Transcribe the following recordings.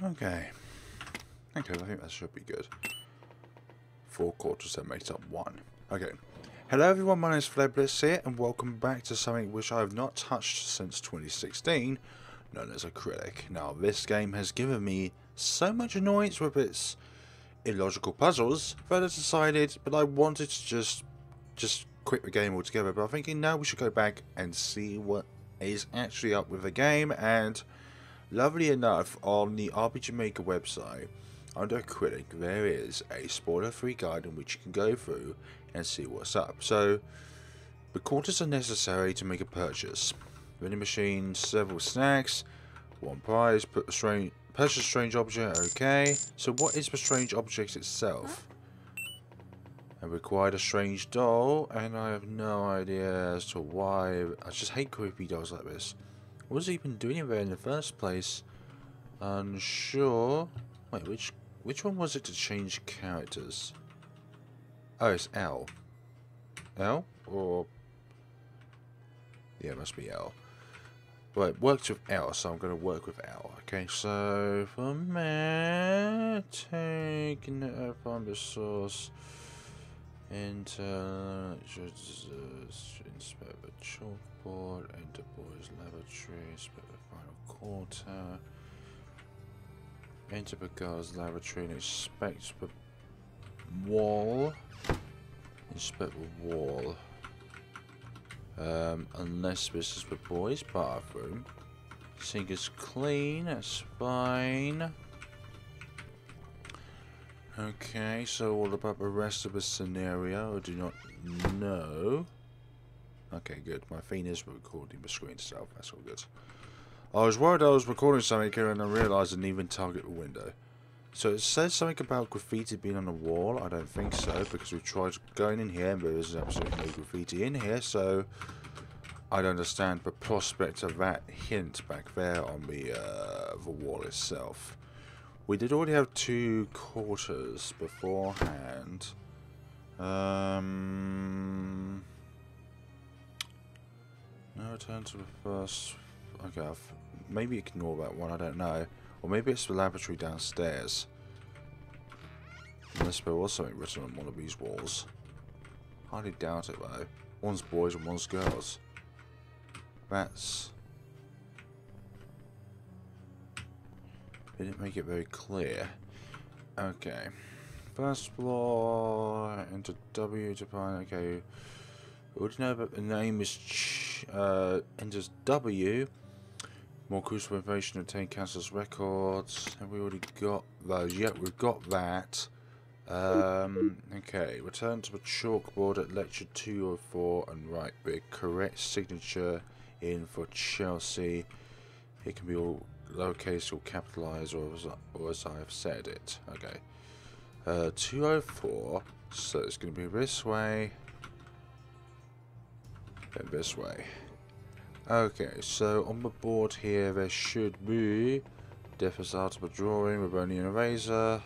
Okay. Okay, I think that should be good. 4 quarters that makes up 1. Okay. Hello everyone, my name is Fledbliss here, and welcome back to something which I have not touched since 2016, known as Acrylic. Now, this game has given me so much annoyance with its illogical puzzles that I decided, but I wanted to just quit the game altogether. But I'm thinking now we should go back and see what is actually up with the game. And lovely enough, on the RPG Maker website, under Acrylic, there is a spoiler-free guide in which you can go through and see what's up. So, the quarters are necessary to make a purchase. Vending machine, several snacks, 1 prize, purchase strange object, okay. So what is the strange object itself? I required a strange doll, and I have no idea as to why. I just hate creepy dolls like this. What was he even doing there in the first place? Unsure. Wait, which one was it to change characters? Oh, it's L. L? Or... yeah, it must be L. Well, it works with L, so I'm going to work with L. Okay, so for me, taking it from the source into inspect the chalkboard, enter boys' laboratory, inspect the final quarter, enter the girls' laboratory and inspect the wall. Inspect the wall. Unless this is the boys' bathroom. Sink is clean, that's fine. Okay, so all about the rest of the scenario, I do not know. Okay, good. My thing is recording the screen itself, that's all good. I was worried I was recording something here and I realised I didn't even target the window. So it says something about graffiti being on the wall. I don't think so, because we tried going in here and there is absolutely no graffiti in here, so I don't understand the prospect of that hint back there on the wall itself. We did already have 2 quarters beforehand. No, return to the first. Okay, maybe ignore that one, I don't know. Or maybe it's the laboratory downstairs. Unless there was something written on one of these walls. Highly doubt it though. One's boys and one's girls. That's... they didn't make it very clear. Okay. First floor, enter W to find, okay. We already know that the name is enters W. More crucial information to obtain council's records. Have we already got those? Yep, we've got that. Okay, return to the chalkboard at lecture 204 and write the correct signature in for Chelsea. It can be all lowercase or capitalized, or as I have said it. Okay. 204, so it's going to be this way. And this way. Okay, so on the board here there should be deficit ultimate drawing with only an eraser.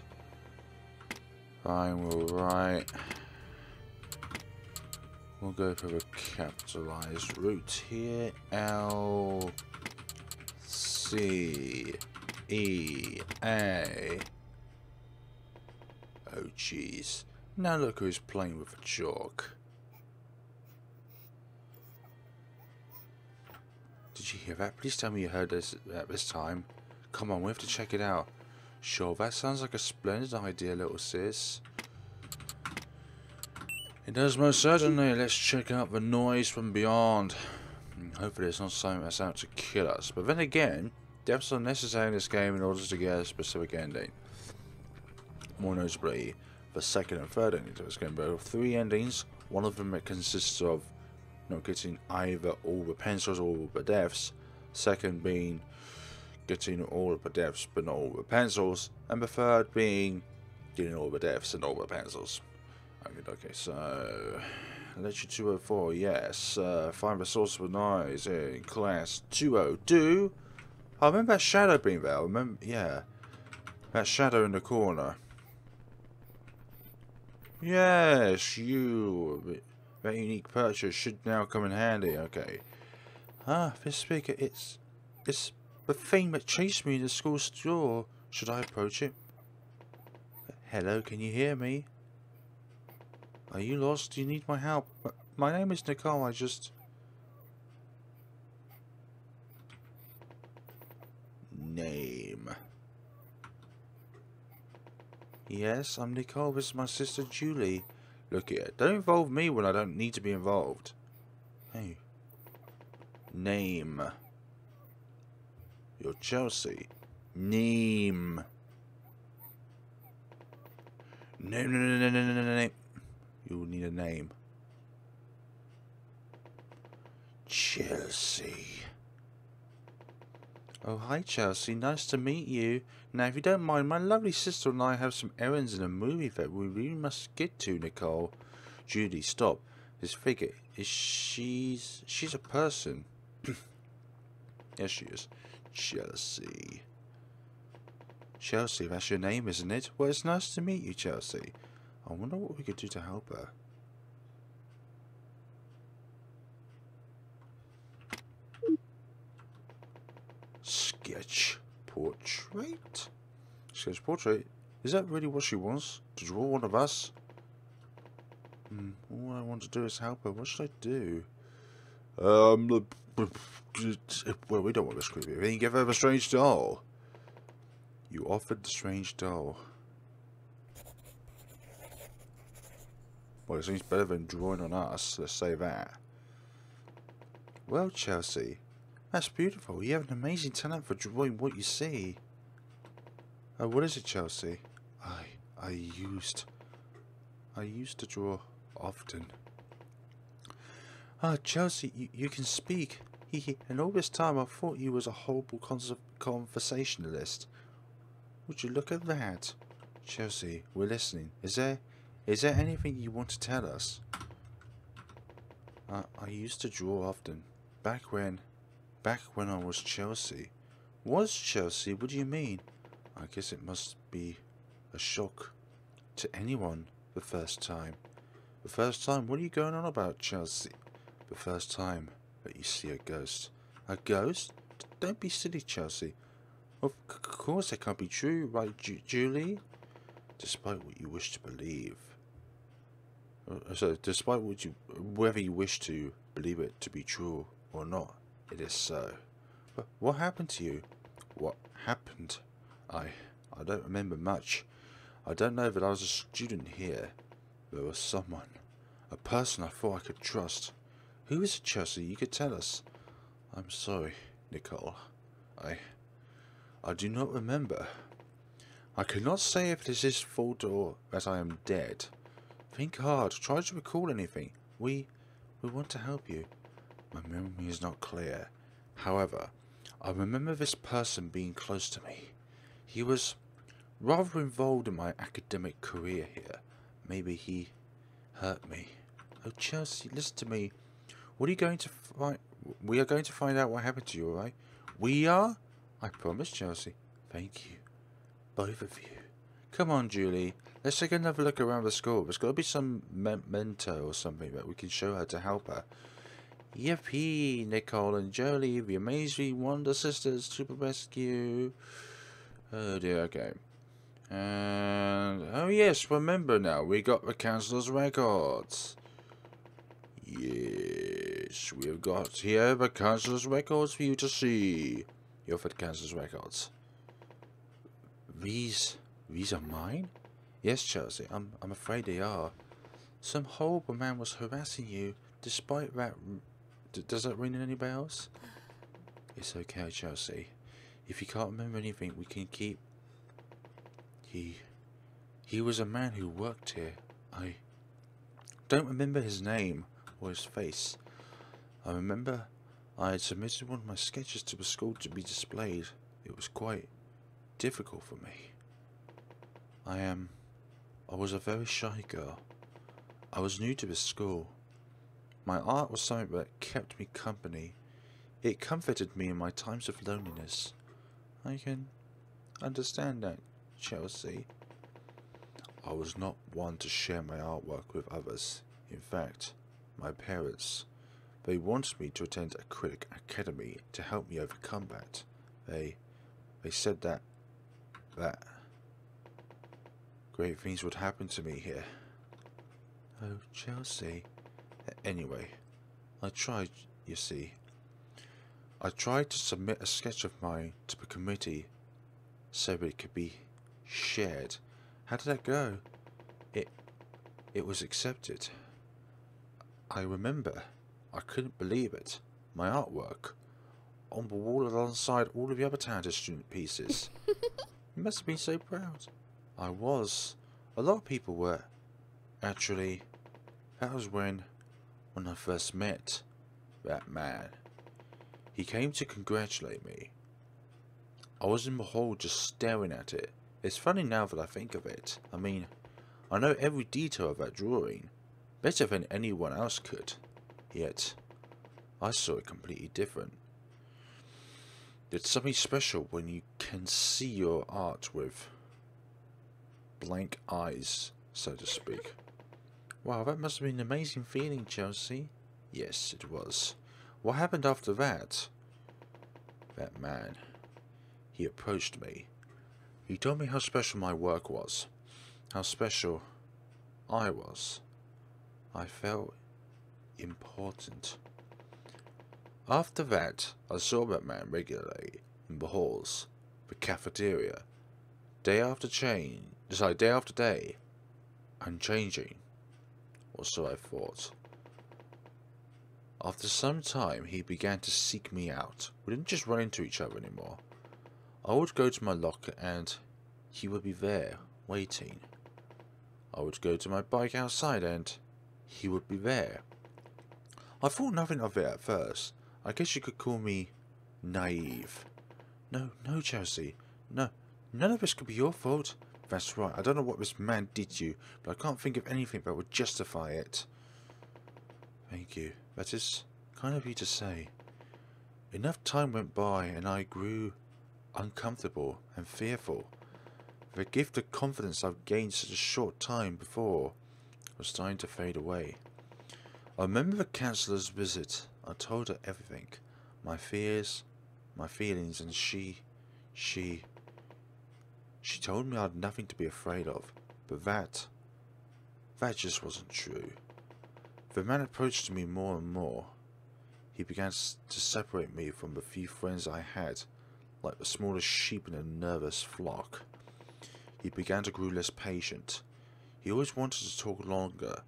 Fine, we'll write. We'll go for the capitalized route here. L C E A. Oh jeez. Now look who's playing with the chalk. Did you hear that? Please tell me you heard this at this time. Come on, we have to check it out. Sure, that sounds like a splendid idea, little sis. It does most certainly. Let's check out the noise from beyond. Hopefully it's not something that's out to kill us. But then again, deaths are necessary in this game in order to get a specific ending. More notably, the second and third ending to this game. There are 3 endings. One of them consists of not getting either all the pencils or all the deaths. Second being getting all the deaths but not all the pencils. And the third being getting all the deaths and all the pencils. Okay, so lecture 204, yes. Find the source of the noise in class 202. I remember that shadow being there. I remember, yeah. That shadow in the corner. Yes, you. That unique purchase should now come in handy. Okay. Ah, this speaker, it's the thing that chased me in the school store Should I approach it? Hello, can you hear me? Are you lost? Do you need my help? My name is Nicole, I just... Name. Yes, I'm Nicole. This is my sister Julie. Look here, don't involve me when I don't need to be involved. Hey. Name. You're Chelsea. Name. Name. You need a name. Chelsea. Oh, hi Chelsea, nice to meet you. Now, if you don't mind, my lovely sister and I have some errands in a movie that we really must get to, Nicole. Judy, stop. This figure, she's a person. Yes, she is. Chelsea. Chelsea, that's your name, isn't it? Well, it's nice to meet you, Chelsea. I wonder what we could do to help her. Sketch portrait? Sketch portrait? Is that really what she wants? To draw one of us? All I want to do is help her. What should I do? Well, we don't want this creepy. Then you give her a strange doll. You offered the strange doll. Well, it seems better than drawing on us, let's say that. Well, Chelsea, that's beautiful. You have an amazing talent for drawing what you see. Oh, what is it, Chelsea? I used to draw often. Ah, Chelsea, you can speak. And all this time I thought you was a horrible conversationalist. Would you look at that? Chelsea, we're listening. Is there anything you want to tell us? I used to draw often. Back when I was Chelsea. Was Chelsea? What do you mean? I guess it must be a shock to anyone the first time. The first time? What are you going on about, Chelsea? The first time that you see a ghost. A ghost? Don't be silly, Chelsea. Of course that can't be true, right, Julie? Despite what you wish to believe. So, despite whether you wish to believe it to be true or not, it is so. But what happened to you? What happened? I don't remember much. I don't know that I was a student here. There was someone. A person I thought I could trust. Who is it, Chelsea? You could tell us. I'm sorry, Nicole. I do not remember. I cannot say if it is his fault or that I am dead. Think hard. Try to recall anything. We want to help you. My memory is not clear. However, I remember this person being close to me. He was rather involved in my academic career here. Maybe he hurt me. Oh, Chelsea, listen to me. What are you going to find? We are going to find out what happened to you, alright? We are? I promise, Chelsea. Thank you. Both of you. Come on, Julie. Let's take another look around the school. There's got to be some mentor or something that we can show her to help her. Yippee, Nicole and Jolie, the Amazing Wonder Sisters to the rescue. Oh dear, okay. And, oh yes, remember now, we got the council's records. Yes, we have got here the council's records for you to see. You offered council's records. These are mine? Yes, Chelsea, I'm afraid they are. Some horrible man was harassing you, despite that... Does that ring any bells? It's okay, Chelsea. If you can't remember anything, we can keep... He was a man who worked here. I don't remember his name or his face. I remember I had submitted one of my sketches to the school to be displayed. It was quite difficult for me. I was a very shy girl. I was new to this school. My art was something that kept me company. It comforted me in my times of loneliness. I can understand that, Chelsea. I was not one to share my artwork with others. In fact, my parents, they wanted me to attend a critic academy to help me overcome that. They said that that great things would happen to me here. Oh, Chelsea. Anyway, I tried, you see. I tried to submit a sketch of mine to the committee so it could be shared. How did that go? It was accepted. I remember. I couldn't believe it. My artwork on the wall alongside all of the other talented student pieces. You must have been so proud. I was. A lot of people were. Actually, that was when I first met that man. He came to congratulate me. I was in the hall just staring at it. It's funny now that I think of it. I mean, I know every detail of that drawing, better than anyone else could. Yet, I saw it completely different. It's something special when you can see your art with blank eyes, so to speak. Wow, that must have been an amazing feeling, Chelsea. Yes, it was. What happened after that? That man, he approached me. He told me how special my work was. How special I was. I felt important. After that, I saw that man regularly in the halls, the cafeteria, day after day, unchanging, or so I thought. After some time, he began to seek me out. We didn't just run into each other anymore. I would go to my locker and he would be there, waiting. I would go to my bike outside and he would be there. I thought nothing of it at first. I guess you could call me naive. No, Chelsea. No, none of this could be your fault. That's right. I don't know what this man did to you, but I can't think of anything that would justify it. Thank you. That is kind of you to say. Enough time went by and I grew uncomfortable and fearful. The gift of confidence I've gained such a short time before was starting to fade away. I remember the counsellor's visit. I told her everything. My fears, my feelings, and she told me I had nothing to be afraid of. But that just wasn't true. The man approached me more and more. He began to separate me from the few friends I had, like the smallest sheep in a nervous flock. He began to grow less patient. He always wanted to talk longer,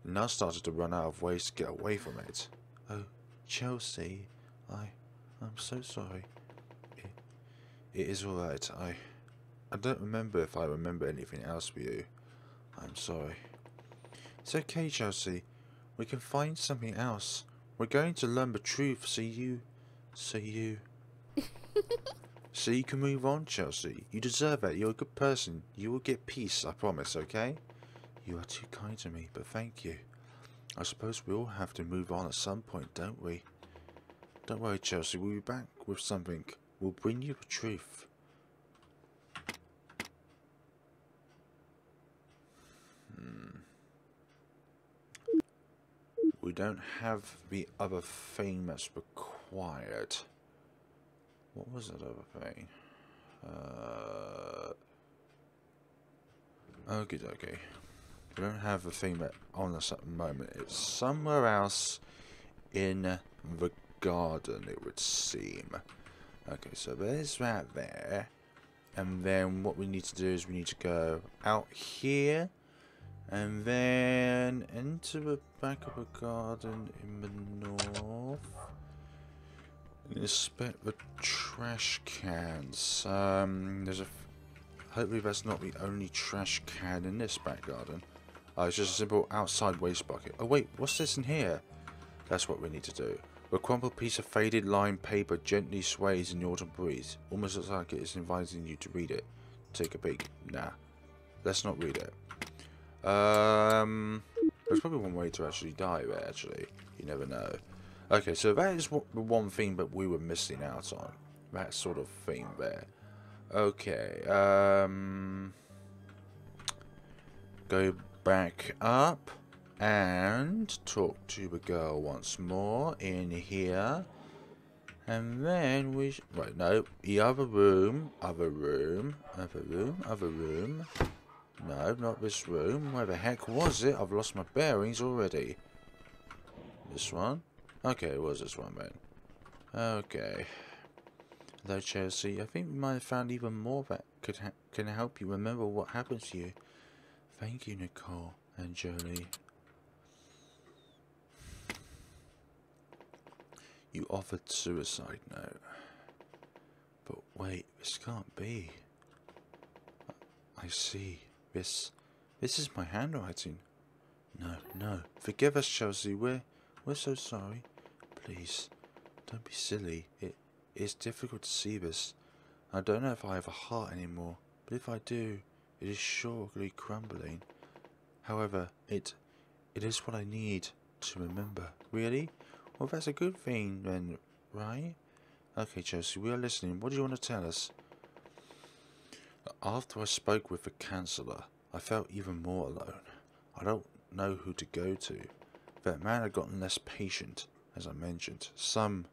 and now started to run out of ways to get away from it. Oh, Chelsea, I'm so sorry. It is alright. I don't remember if I remember anything else with you. I'm sorry. It's okay, Chelsea. We can find something else. We're going to learn the truth so you can move on, Chelsea. You deserve it. You're a good person. You will get peace, I promise, okay? You are too kind to me, but thank you. I suppose we all have to move on at some point, don't we? Don't worry, Chelsea. We'll be back with something. We'll bring you the truth. We don't have the other thing that's required. What was that other thing? Okay. We don't have the thing that on us at the moment. It's somewhere else in the garden, it would seem. Okay, so there's that there. And then what we need to do is we need to go out here. And then into the back of the garden in the north. Inspect the trash cans. Hopefully that's not the only trash can in this back garden. It's just a simple outside waste bucket. Oh wait, what's this in here? That's what we need to do. A crumpled piece of faded lined paper gently sways in the autumn breeze. Almost looks like it is inviting you to read it. Take a peek. Nah, let's not read it. There's probably one way to actually die there, actually. You never know. Okay, so that is the one thing that we were missing out on. That sort of thing there. Okay, go back up and talk to the girl once more in here. And then we... Right, no. The other room. Other room. Other room. Other room. No, not this room. Where the heck was it? I've lost my bearings already. This one? Okay, it was this one, man. Okay. Hello, Chelsea. I think we might have found even more that can help you remember what happened to you. Thank you, Nicole and Jolie. You offered suicide note. But wait, this can't be. I see. This is my handwriting. No. Forgive us, Chelsea. We're so sorry. Please, don't be silly. It's difficult to see this. I don't know if I have a heart anymore, but if I do, it is surely crumbling. However, it is what I need to remember. Really? Well, that's a good thing then, right? Okay, Chelsea, we are listening. What do you want to tell us? After I spoke with the counsellor, I felt even more alone. I don't know who to go to. That man had gotten less patient, as I mentioned. Some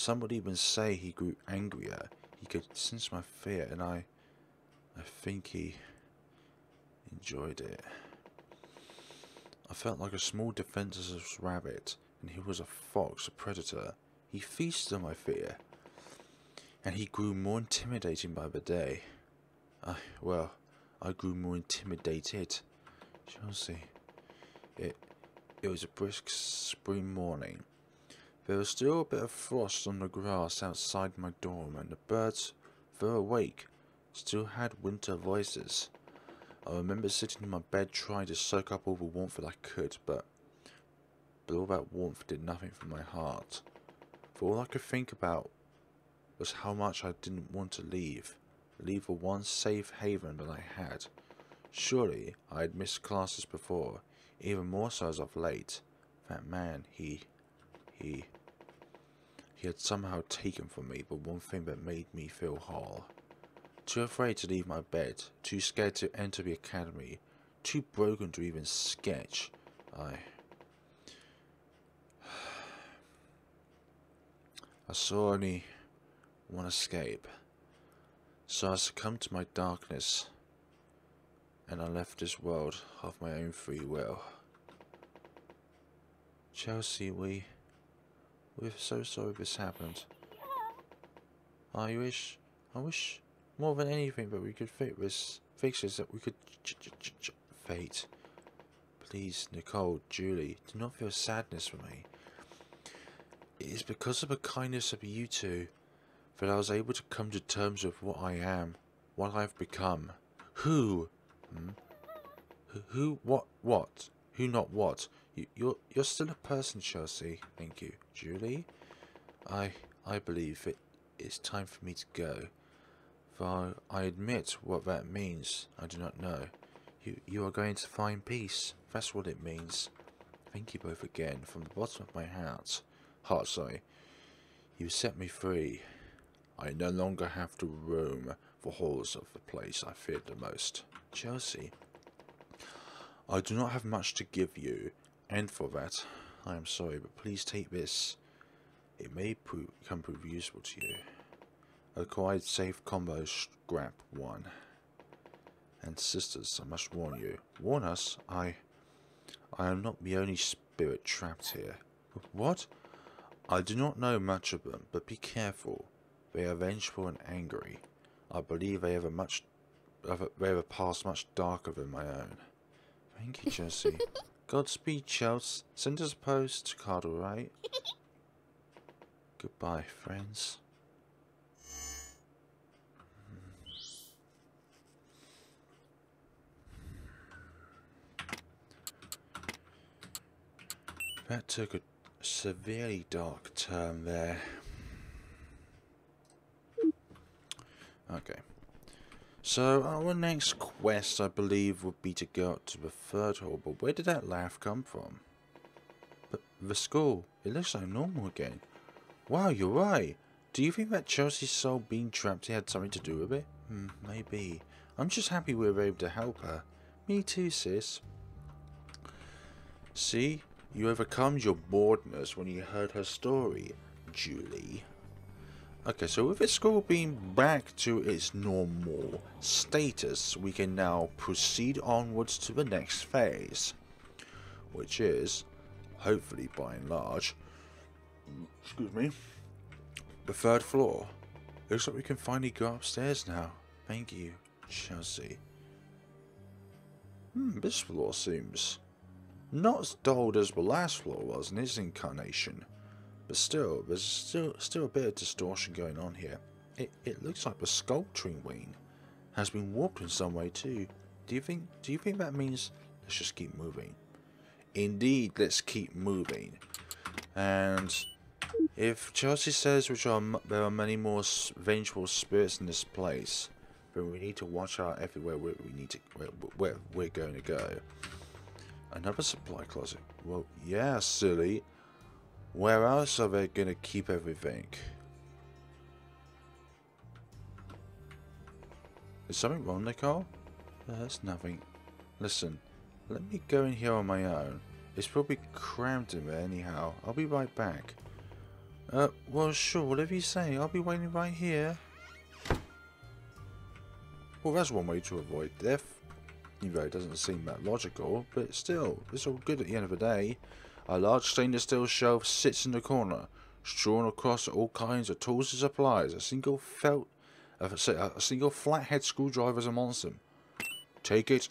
would even say he grew angrier. He could sense my fear, and I think he enjoyed it. I felt like a small defenseless rabbit, and he was a fox, a predator. He feasted on my fear, and he grew more intimidating by the day. I grew more intimidated. Chelsea, it was a brisk spring morning. There was still a bit of frost on the grass outside my dorm, and the birds, though awake, still had winter voices. I remember sitting in my bed trying to soak up all the warmth that I could, but all that warmth did nothing for my heart. For all I could think about was how much I didn't want to leave the one safe haven that I had. Surely I had missed classes before, even more so as of late. That man, he had somehow taken from me the one thing that made me feel whole. Too afraid to leave my bed, too scared to enter the academy, too broken to even sketch, I saw only one escape. So I succumbed to my darkness, and I left this world of my own free will. Chelsea, we're so sorry this happened. I wish more than anything that we could fix this, that we could fate. Please, Nicole, Julie, do not feel sadness for me. It is because of the kindness of you two that I was able to come to terms with what I am, what I've become. Who? Who? What? Who? Not what? You're still a person, Chelsea. Thank you, Julie. I believe it's time for me to go. Though I admit what that means, I do not know. You are going to find peace. That's what it means. Thank you both again from the bottom of my heart. You set me free. I no longer have to roam the halls of the place I feared the most. Chelsea, I do not have much to give you, and for that, I am sorry, but please take this. It may prove useful to you. Acquired safe combo scrap 1. And sisters, I must warn you. Warn us? I am not the only spirit trapped here. What? I do not know much of them, but be careful. They are vengeful and angry. I believe they have a past much darker than my own. Thank you, Chelsea. Godspeed, Chelsea. Send us a postcard, alright? Goodbye, friends. That took a severely dark turn there. Okay. So our next quest, I believe, would be to go up to the third hall. But where did that laugh come from? But the school, it looks like normal again. Wow, you're right. Do you think that Chelsea's soul being trapped here had something to do with it? Maybe. I'm just happy we were able to help her. Me too, sis. See? You overcome your boredness when you heard her story, Julie. Okay, so with the school being back to its normal status, we can now proceed onwards to the next phase, which is, hopefully by and large, excuse me, the 3rd floor. Looks like we can finally go upstairs now. Thank you, Chelsea. This floor seems not as dull as the last floor was in its incarnation. But still, there's still a bit of distortion going on here. It looks like the sculpturing wing has been warped in some way too. Do you think that means let's just keep moving? Indeed, let's keep moving. And if Chelsea says there are many more vengeful spirits in this place, then we need to watch out everywhere where we're going to go. Another supply closet. Well, yeah, silly. Where else are they going to keep everything? Is something wrong, Nicole? There's nothing. Listen, let me go in here on my own. It's probably crammed in there anyhow. I'll be right back. Well, sure, whatever you say. I'll be waiting right here. Well, that's one way to avoid death. You know, it doesn't seem that logical, but still, it's all good at the end of the day. A large stainless steel shelf sits in the corner, strewn across all kinds of tools and supplies. A single flathead screwdriver is amongst them. Take it,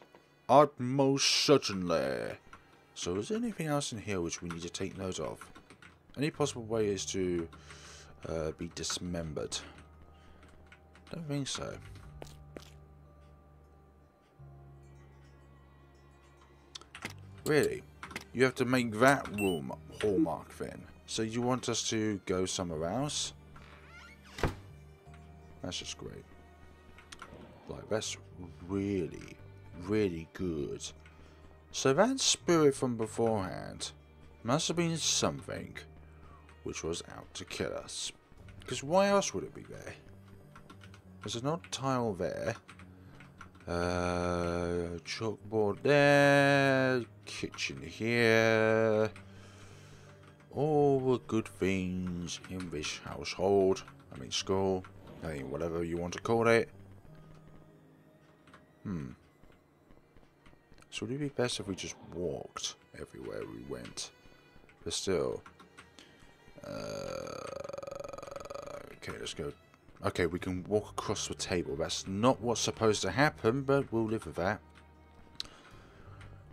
utmost certainly. So, is there anything else in here which we need to take note of? Any possible way is to be dismembered? Don't think so. Really? You have to make that room hallmark then. So you want us to go somewhere else? That's just great. Like, that's really, really good. So that spirit from beforehand must have been something which was out to kill us. Because why else would it be there? There's an odd tile there. Chalkboard there, kitchen here, all the good things in this household, I mean school, I mean whatever you want to call it. So would it be best if we just walked everywhere we went? But still, okay, let's go. Okay, we can walk across the table. That's not what's supposed to happen, but we'll live with that.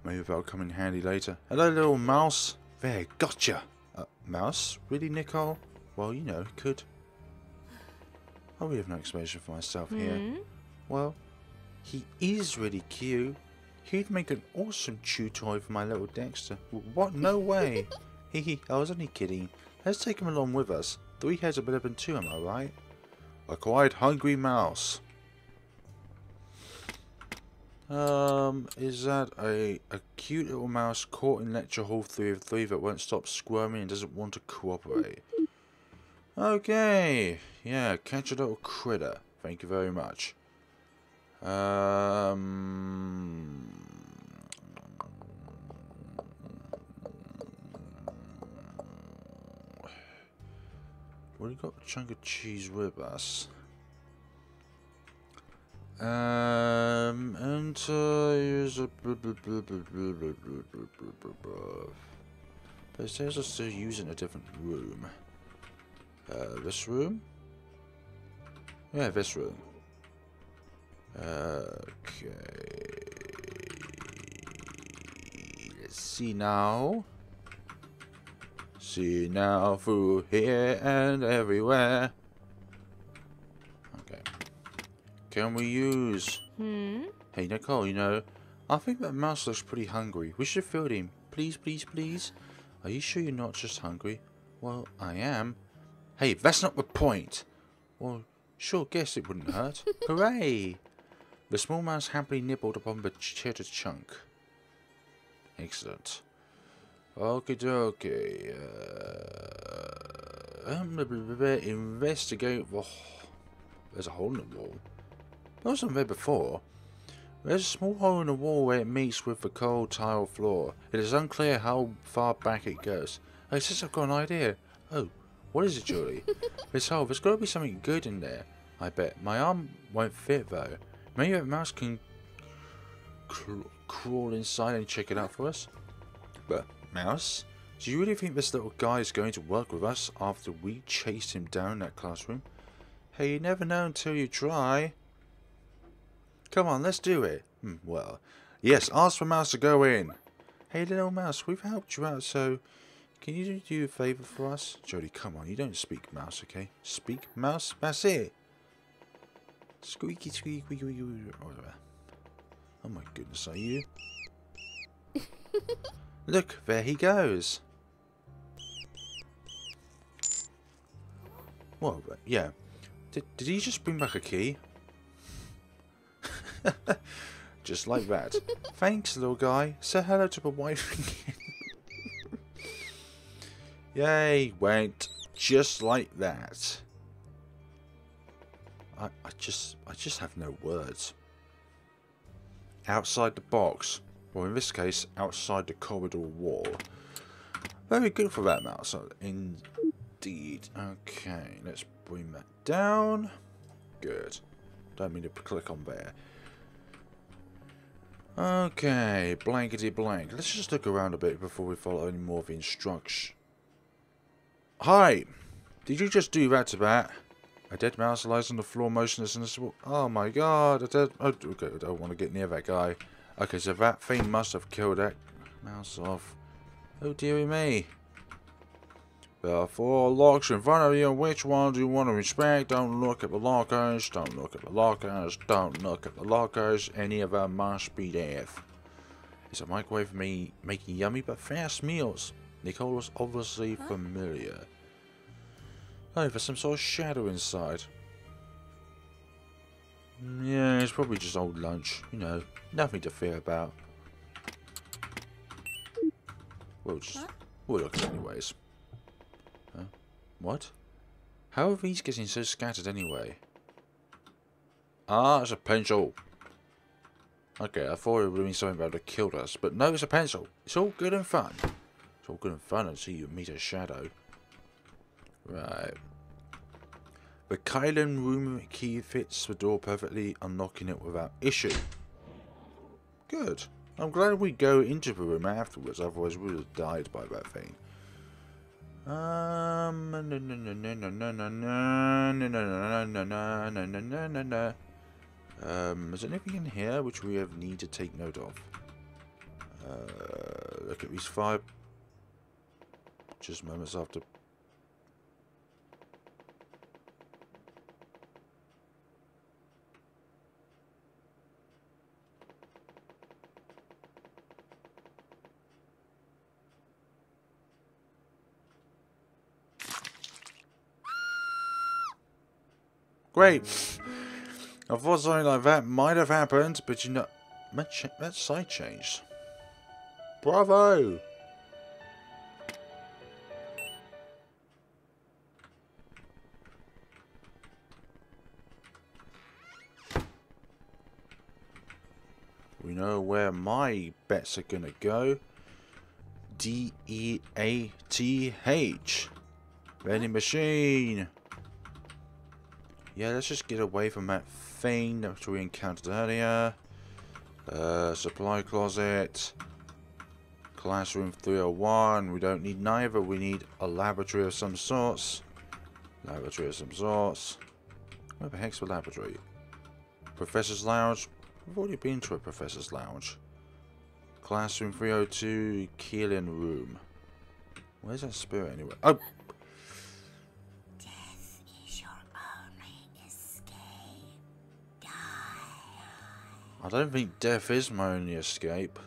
Maybe that'll come in handy later. Hello, little mouse. There, gotcha. Mouse? Really, Nicole? Well, you know, could. I really have no explanation for myself here. Well, he is really cute. He'd make an awesome chew toy for my little Dexter. What? No way. Hehe, I was only kidding. Let's take him along with us. 3 heads are better than 2, am I right? A quite hungry mouse. Is that a cute little mouse caught in lecture hall 3 of 3 that won't stop squirming and doesn't want to cooperate? Okay, yeah, catch a little critter. Thank you very much. We got a chunk of cheese with us. Use a. But it says us to use in a different room. This room? Yeah, this room. Okay. Let's see now. See now through here and everywhere. Okay. Can we use... Hey, Nicole, you know, I think that mouse looks pretty hungry. We should feed him. Please, please, please. Are you sure you're not just hungry? Well, I am. Hey, that's not the point. Well, sure, guess it wouldn't hurt. Hooray! The small mouse happily nibbled upon the cheddar chunk. Excellent. Okie dokie. Investigate. Oh, there's a hole in the wall. There wasn't there before. There's a small hole in the wall where it meets with the cold tile floor. It is unclear how far back it goes. I guess I've got an idea. Oh, What is it, Julie? This hole, there's got to be something good in there. I bet. My arm won't fit, though. Maybe a mouse can crawl inside and check it out for us? But, Mouse, do you really think this little guy is going to work with us after we chased him down in that classroom? Hey, you never know until you try. Come on, let's do it. Well, yes, ask for Mouse to go in. Hey, little Mouse, we've helped you out, so can you do a favour for us? Jody, come on, you don't speak Mouse, okay? Speak Mouse? That's it. Squeaky, squeaky, squeaky, squeaky. Oh my goodness, are you? Look, there he goes. Well, yeah. Did he just bring back a key? Just like that. Thanks, little guy. Say hello to my wife again. Yay, went just like that. I just have no words. Outside the box, or in this case, outside the corridor wall. Very good for that mouse, indeed. Okay, let's bring that down. Good. Don't mean to click on there. Okay, blankety blank. Let's just look around a bit before we follow any more of the instructions. Hi! Did you just do that to that? A dead mouse lies on the floor motionless in the... Oh my god, a dead... Oh, okay, I don't want to get near that guy. Okay, so that thing must have killed that mouse off. Oh dearie me. There are 4 locks in front of you. Which one do you want to inspect? Don't look at the lockers. Don't look at the lockers. Don't look at the lockers. Any of them must be deaf. It's a microwave for me making yummy but fast meals. Nicole was obviously familiar. Oh, there's some sort of shadow inside. Yeah, it's probably just old lunch. You know, nothing to fear about. We'll look anyways. Huh? What? How are these getting so scattered anyway? Ah, it's a pencil. Okay, I thought it would have been something that would have killed us, but no, it's a pencil. It's all good and fun. It's all good and fun until you meet a shadow. Right. The Kylan room key fits the door perfectly, unlocking it without issue. Good. I'm glad we go into the room afterwards, otherwise we would have died by that thing. Is there anything in here which we have need to take note of? Look at these 5. Just moments after. Great. I thought something like that might have happened, but you know, that side changed. Bravo! We know where my bets are gonna go. D-E-A-T-H. Vending machine. Yeah, let's just get away from that thing that we encountered earlier. Supply closet. Classroom 301. We don't need neither. We need a laboratory of some sorts. Laboratory of some sorts. Where the heck's the laboratory? Professor's lounge. We've already been to a professor's lounge. Classroom 302. Keelan room. Where's that spirit anyway? Oh! I don't think death is my only escape.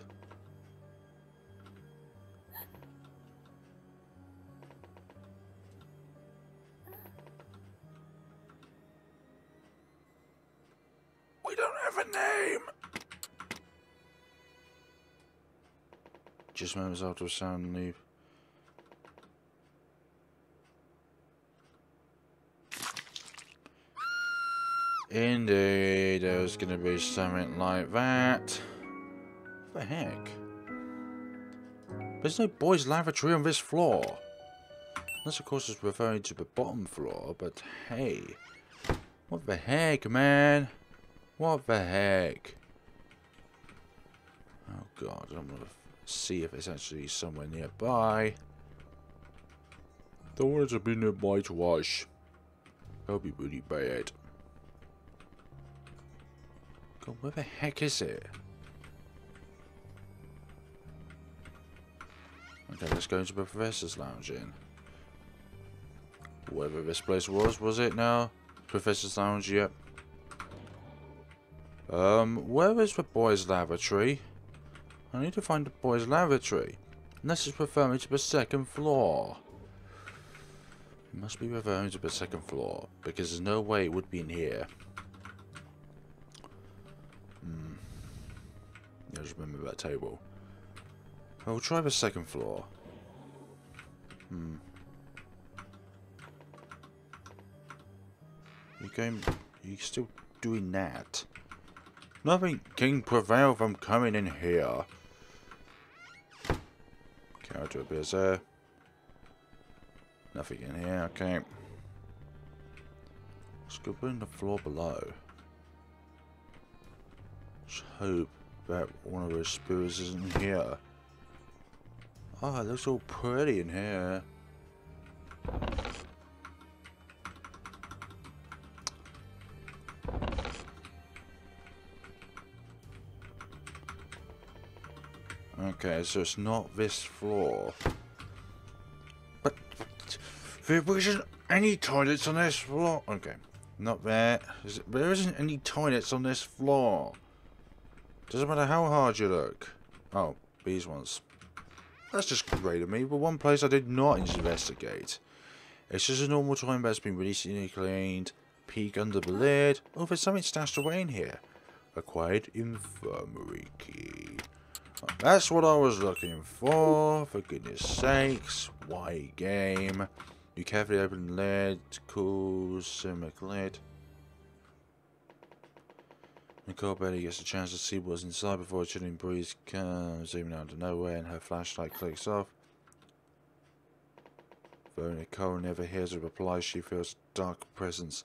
We don't have a name! Just moments after a sound leave. Indeed, there's going to be something like that. What the heck? There's no boys' lavatory on this floor. Unless, of course, it's referring to the bottom floor, but hey. What the heck, man? What the heck? Oh, God. I'm going to see if it's actually somewhere nearby. Don't want it to be nearby to watch. That'll be really bad. God, where the heck is it? Okay, let's go into the Professor's Lounge in. Whatever this place was it now? Professor's Lounge, yep. Where is the boys' lavatory? I need to find the boys' lavatory. Unless it's referring to the second floor. It must be referring to the second floor, because there's no way it would be in here. Yeah, just remember that table. I'll try the second floor. You still doing that? Nothing can prevail from coming in here. Character appears there. Nothing in here, okay. Let's go in the floor below. Let's hope that one of those spirits isn't here. Oh, it looks all pretty in here. Okay, so it's not this floor. But there isn't any toilets on this floor. Okay, not there. There isn't any toilets on this floor. Doesn't matter how hard you look. Oh, these ones. That's just great of me, but one place I did not investigate. It's just a normal toilet that's been recently cleaned. Peek under the lid. Oh, there's something stashed away in here. Acquired infirmary key. Oh, that's what I was looking for goodness sakes. Why game? You carefully open the lid. Cool, ceramic lid. Nicole barely gets a chance to see what's inside before a chilling breeze comes zooming out of nowhere and her flashlight clicks off. Though Nicole never hears a reply, she feels a dark presence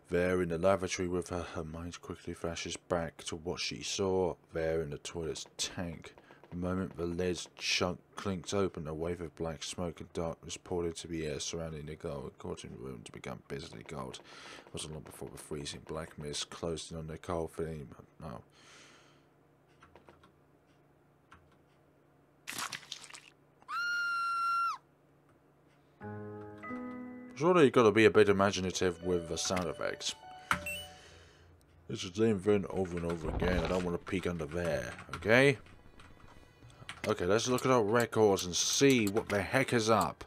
there in the lavatory with her. Her mind quickly flashes back to what she saw there in the toilet's tank. The moment the lid's chunk clinked open, a wave of black smoke and darkness poured into the air surrounding Nicole, causing the room to become bitterly cold. It wasn't long before the freezing black mist closed in on Nicole, feeling no. Surely you've got to be a bit imaginative with the sound effects. It's the same thing over and over again. I don't want to peek under there, okay? Okay, let's look at our records and see what the heck is up.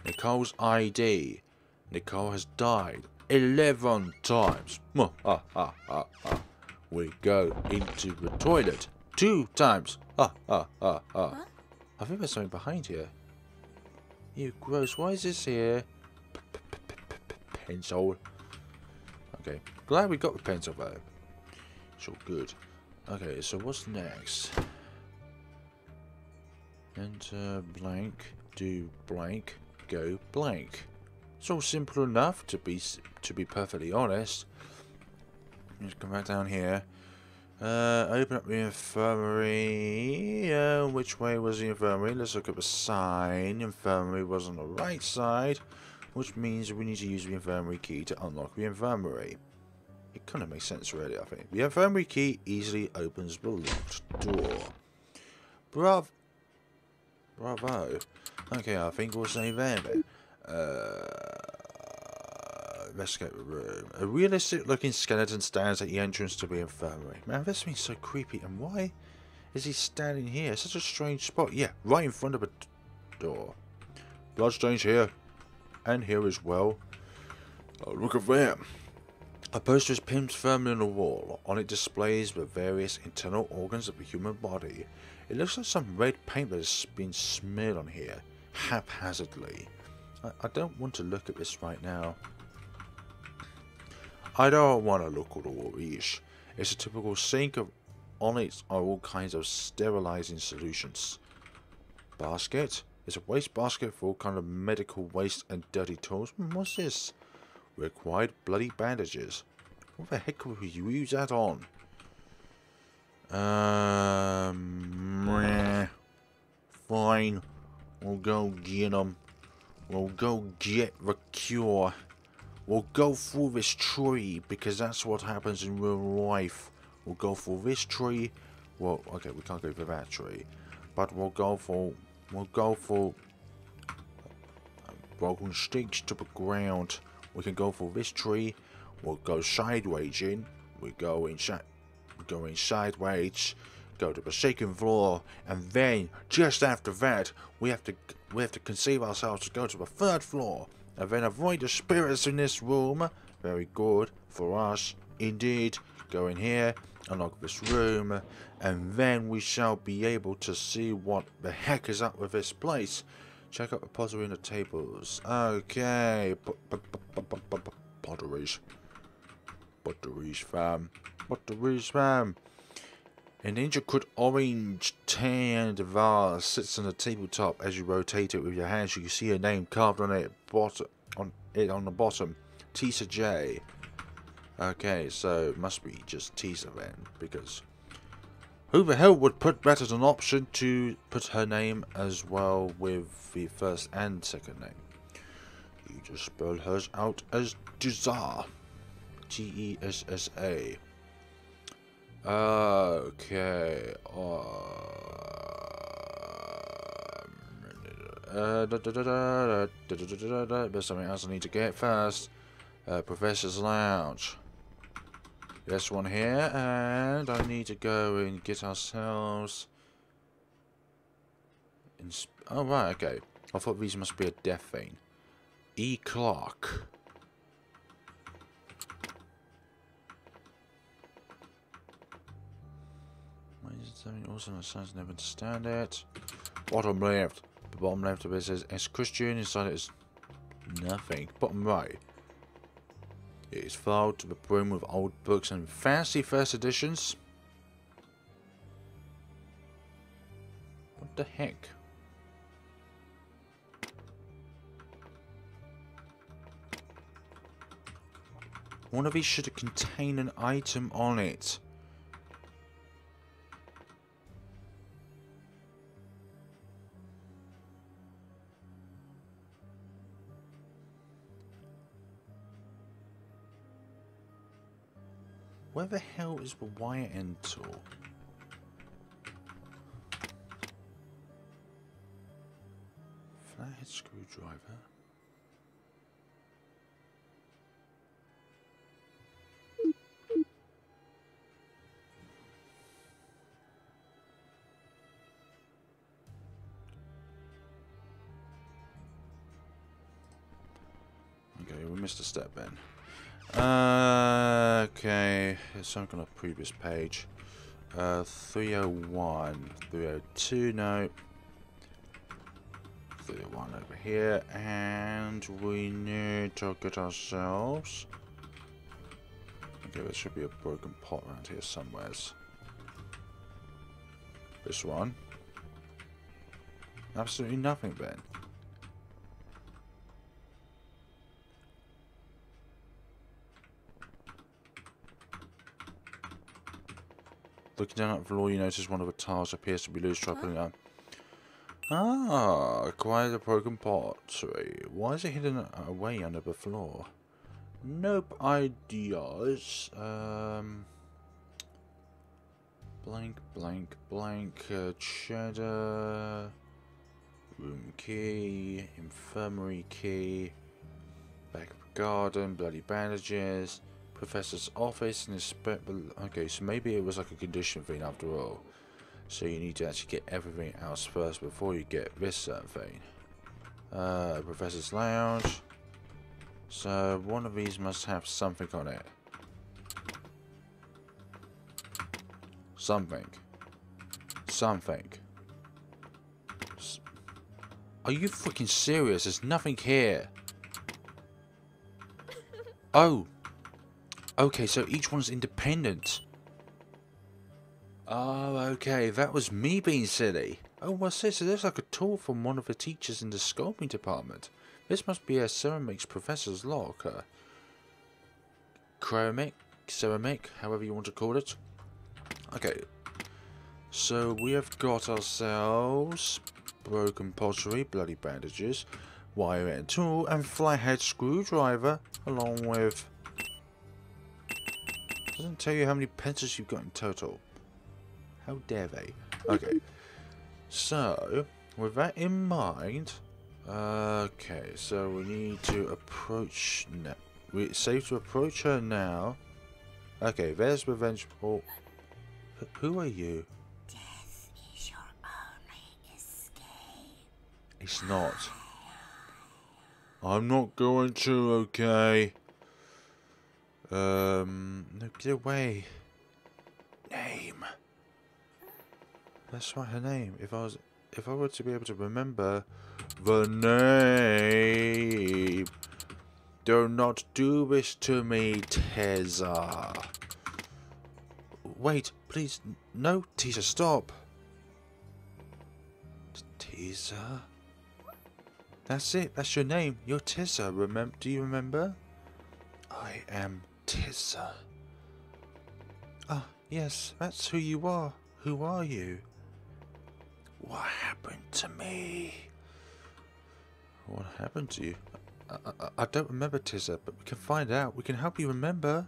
Nicole's ID. Nicole has died 11 times. We go into the toilet 2 times. What? I think there's something behind here. Ew, gross. Why is this here? Pencil. Okay, glad we got the pencil though. It's all good. Okay, so what's next? Enter blank, do blank, go blank. It's all simple enough to be perfectly honest. Just come back down here. Open up the infirmary. Which way was the infirmary? Let's look at the sign. Infirmary was on the right side, which means we need to use the infirmary key to unlock the infirmary. It kind of makes sense, really, I think. The infirmary key easily opens the locked door. Bravo. Okay, I think we'll stay there then. Investigate the room. A realistic-looking skeleton stands at the entrance to the infirmary. Man, this thing's so creepy. And why is he standing here? Such a strange spot. Yeah, right in front of a door. Bloodstains here. And here as well. Oh, look at them. A poster is pinned firmly on the wall. On it displays the various internal organs of the human body. It looks like some red paint that has been smeared on here, haphazardly. I don't want to look at this right now. I don't want to look at all this. It's a typical sink. On it are all kinds of sterilizing solutions. Basket, It's a waste basket for all kind of medical waste and dirty tools. What's this? Required bloody bandages. What the heck would you use that on? Fine. We'll go get them. We'll go get the cure. We'll go through this tree, because that's what happens in real life. We'll go through this tree. Well, okay, we can't go for that tree. But we'll go for broken sticks to the ground. We can go for this tree. We'll go sideways in. We go inside. We're going sideways. Go to the second floor, and then just after that, we have to conceive ourselves to go to the third floor, and then avoid the spirits in this room. Very good for us, indeed. Go in here, unlock this room, and then we shall be able to see what the heck is up with this place. Check out the pottery and the tables. Okay, potteries, fam. Potteries, fam. An intricate orange tanned vase sits on the tabletop. As you rotate it with your hands, you can see a name carved on it. On the bottom, Tisa J. Okay, so it must be just Tisa then, because who the hell would put that as an option to put her name as well with the first and second name? You just spell hers out as Tessa. Tessa. Okay. There's something else I need to get first. Professor's Lounge. This one here, and I need to go and get ourselves. Oh right, okay. I thought these must be a death thing. E. Clark. Something awesome. The signs never understand it. Bottom left. The bottom left of it says S Christian. Inside it is nothing. Bottom right. It is filled to the brim with old books and fancy first editions. What the heck? One of these should contain an item on it. Where the hell is the wire end tool? Flathead screwdriver. Okay, we missed a step then. Okay, there's something on the previous page. 301, 302, no. 301 over here, and we need to get ourselves. Okay, there should be a broken pot around here somewheres. This one. Absolutely nothing then. Looking down at the floor, you notice one of the tiles appears to be loose. Try pulling it out. Ah, acquired a broken pottery. Why is it hidden away under the floor? Nope ideas. Blank, blank, blank. Cheddar. Room key. Infirmary key. Back of the garden. Bloody bandages. Professor's office and his okay, so maybe it was like a condition thing after all. So you need to actually get everything else first before you get this certain thing. Professor's lounge. So one of these must have something on it. Something. Are you freaking serious? There's nothing here. Oh. Okay, so each one's independent. Oh, okay. That was me being silly. Oh, what's this? It looks like a tool from one of the teachers in the sculpting department. This must be a ceramics professor's locker. Ceramic, however you want to call it. Okay. So we have got ourselves broken pottery, bloody bandages, wire and tool, and flathead screwdriver, along with... Doesn't tell you how many pencils you've got in total. How dare they? Okay. So, with that in mind, okay, so we need to approach now. It's safe to approach her now. Okay, there's revenge. Oh, who are you? Death is your only escape. It's not. I'm not going to. Okay. No, get away. Name. That's right, her name. If I were to be able to remember the name. Do not do this to me, Tessa. Wait, please. No, Tessa, stop. Tessa? That's it. That's your name. You're Tessa. Do you remember? I am Tessa. Ah, yes, that's who you are. Who are you? What happened to me? What happened to you? I don't remember, Tessa, but we can find out. We can help you remember.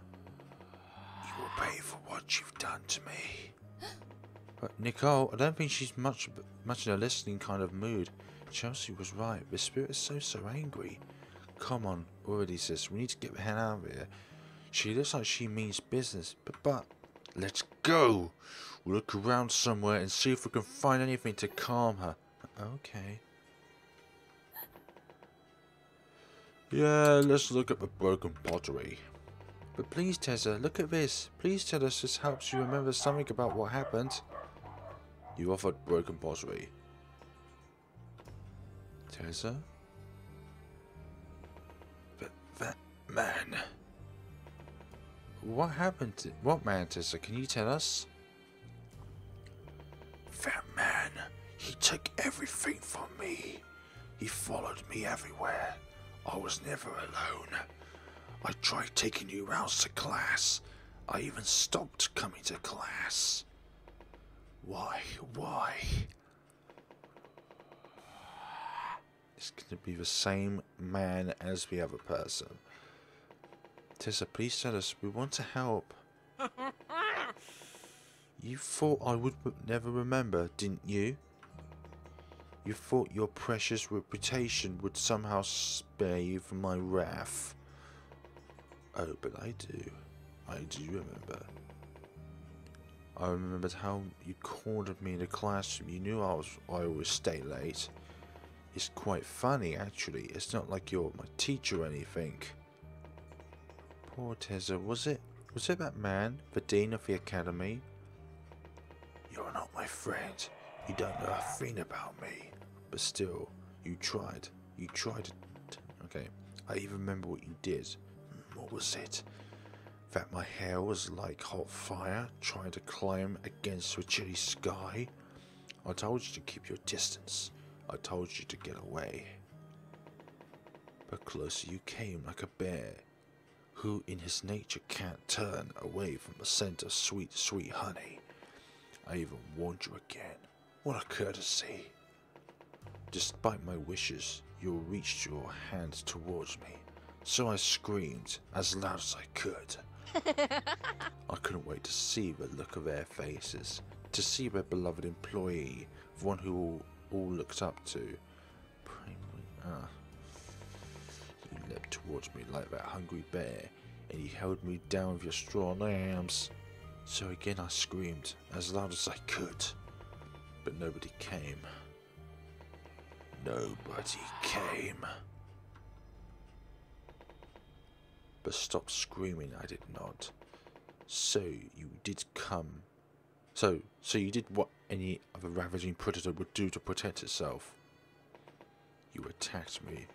You will pay for what you've done to me. But Nicole, I don't think she's much in a listening kind of mood. Chelsea was right. The spirit is so angry. Come on, already, sis. We need to get the hell out of here. She looks like she means business, but let's go. We'll look around somewhere and see if we can find anything to calm her. Okay. Yeah, let's look at the broken pottery. But please, Tessa, look at this. Please tell us this helps you remember something about what happened. You offered broken pottery. Tessa? That man. What happened to... What man, Tessa? Can you tell us? That man. He took everything from me. He followed me everywhere. I was never alone. I tried taking you rounds to class. I even stopped coming to class. Why? It's going to be the same man as the other person. Tessa, please tell us. We want to help. You thought I would never remember, didn't you? You thought your precious reputation would somehow spare you from my wrath. Oh, but I do. I do remember. I remembered how you cornered me in the classroom. You knew I always stay late. It's quite funny, actually. It's not like you're my teacher or anything. Poor Tessa. Was it that man, the dean of the academy? You're not my friend. You don't know a thing about me. But still, you tried. You tried to... Okay, I even remember what you did. What was it? That my hair was like hot fire trying to climb against a chilly sky? I told you to keep your distance. I told you to get away. But closer you came like a bear, who in his nature can't turn away from the scent of sweet, sweet honey. I even warned you again. What a courtesy. Despite my wishes, you reached your hand towards me, so I screamed as loud as I could. I couldn't wait to see the look of their faces, to see their beloved employee, the one who all looked up to. You leapt towards me like that hungry bear, and you held me down with your strong arms. So again I screamed as loud as I could, but nobody came. Nobody came. But stop screaming, I did not. So you did come. So you did what any other ravaging predator would do to protect itself. You attacked me.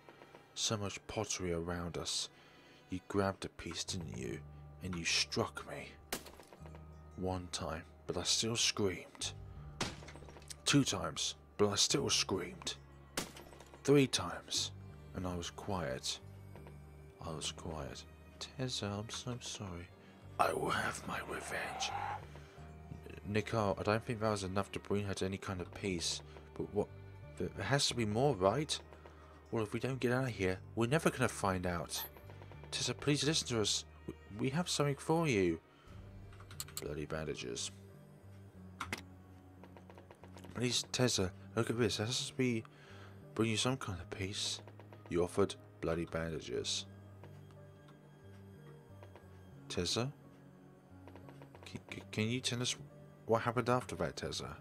So much pottery around us. You grabbed a piece, didn't you? And you struck me. One time, but I still screamed. 2 times, but I still screamed. 3 times, and I was quiet. I was quiet. Tessa, I'm so sorry. I will have my revenge. Nicole, I don't think that was enough to bring her to any kind of peace. But what? There has to be more, right? Well, if we don't get out of here, we're never going to find out. Tessa, please listen to us. We have something for you. Bloody bandages. Please, Tessa, look at this. There has to be... bring you some kind of peace. You offered bloody bandages. Tessa? Can you tell us what happened after that, Tessa?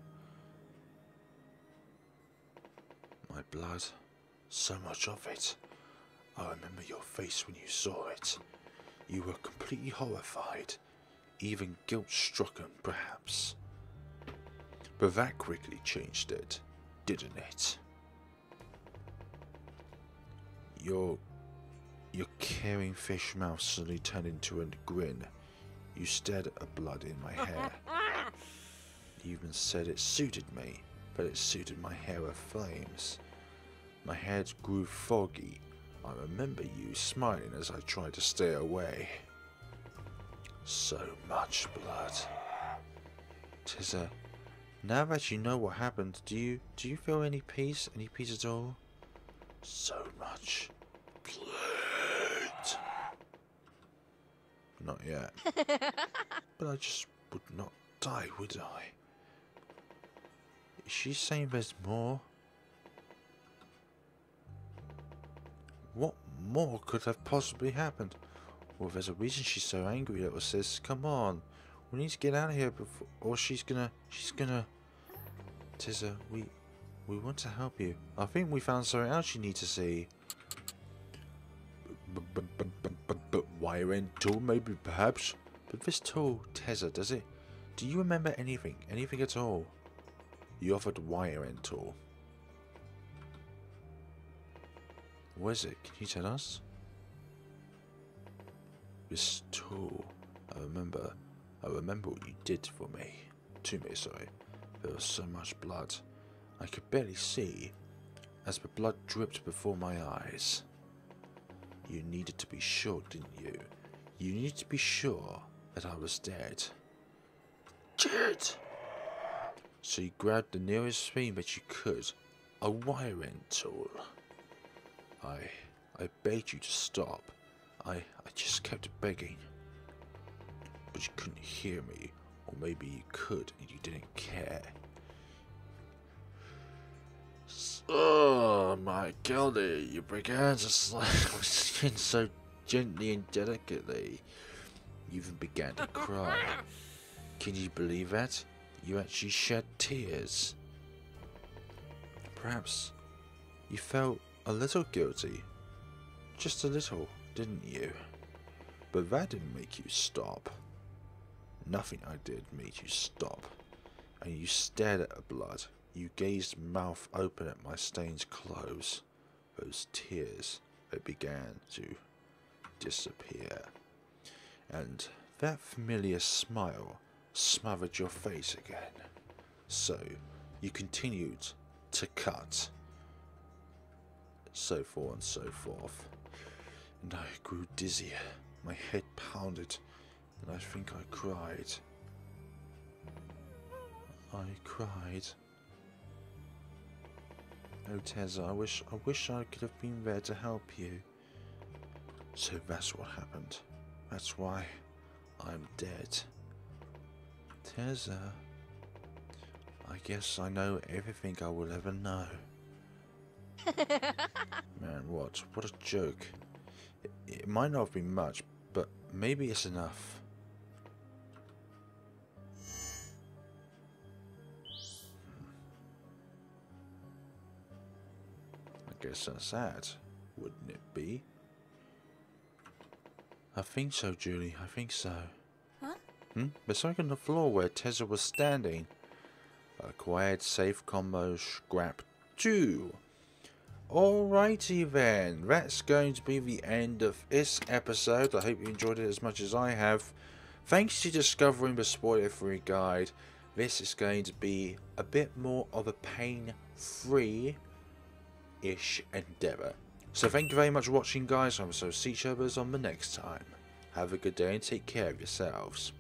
My blood. So much of it. I remember your face when you saw it. You were completely horrified. Even guilt-stricken, perhaps. But that quickly changed it, didn't it? Your caring fish mouth suddenly turned into a grin. You stared at the blood in my hair. You even said it suited me, but it suited my hair of flames. My head grew foggy. I remember you smiling as I tried to stay away. So much blood. Tessa, now that you know what happened, do you feel any peace? Any peace at all? So much blood. Not yet. But I just would not die, would I? Is she saying there's more? What more could have possibly happened? Well, there's a reason she's so angry that says, come on, we need to get out of here before, or she's gonna... Tessa, we want to help you. I think we found something else you need to see. But wiring tool, maybe, perhaps? But this tool, Tessa, do you remember anything? Anything at all? You offered wiring tool. What is it? Can you tell us? This tool. I remember what you did for me. To me, sorry. There was so much blood. I could barely see as the blood dripped before my eyes. You needed to be sure, didn't you? You needed to be sure that I was dead. Dead! So you grabbed the nearest thing that you could. A wiring tool. I begged you to stop. I just kept begging. But you couldn't hear me. Or maybe you could and you didn't care. Oh my golly, you began to slap my skin so gently and delicately. You even began to cry. Can you believe that? You actually shed tears. Perhaps you felt a little guilty. Just a little, didn't you? But that didn't make you stop. Nothing I did made you stop. And you stared at the blood. You gazed mouth open at my stained clothes. Those tears, they began to disappear. And that familiar smile smothered your face again. So, you continued to cut. So forth and so forth. And I grew dizzier. My head pounded. And I think I cried. I cried. Oh Tessa, I wish I could have been there to help you. So that's what happened. That's why I'm dead. Tessa, I guess I know everything I will ever know. Man, what a joke. It might not have been much, but maybe it's enough. I guess that's that, wouldn't it be? I think so, Julie, I think so. Huh? There's something on the floor where Tessa was standing. Acquired safe combo scrap 2. Alrighty then, that's going to be the end of this episode. I hope you enjoyed it as much as I have. Thanks to discovering the spoiler-free guide. this is going to be a bit more of a pain-free-ish endeavour. So thank you very much for watching, guys. I will see each other on the next time. Have a good day and take care of yourselves.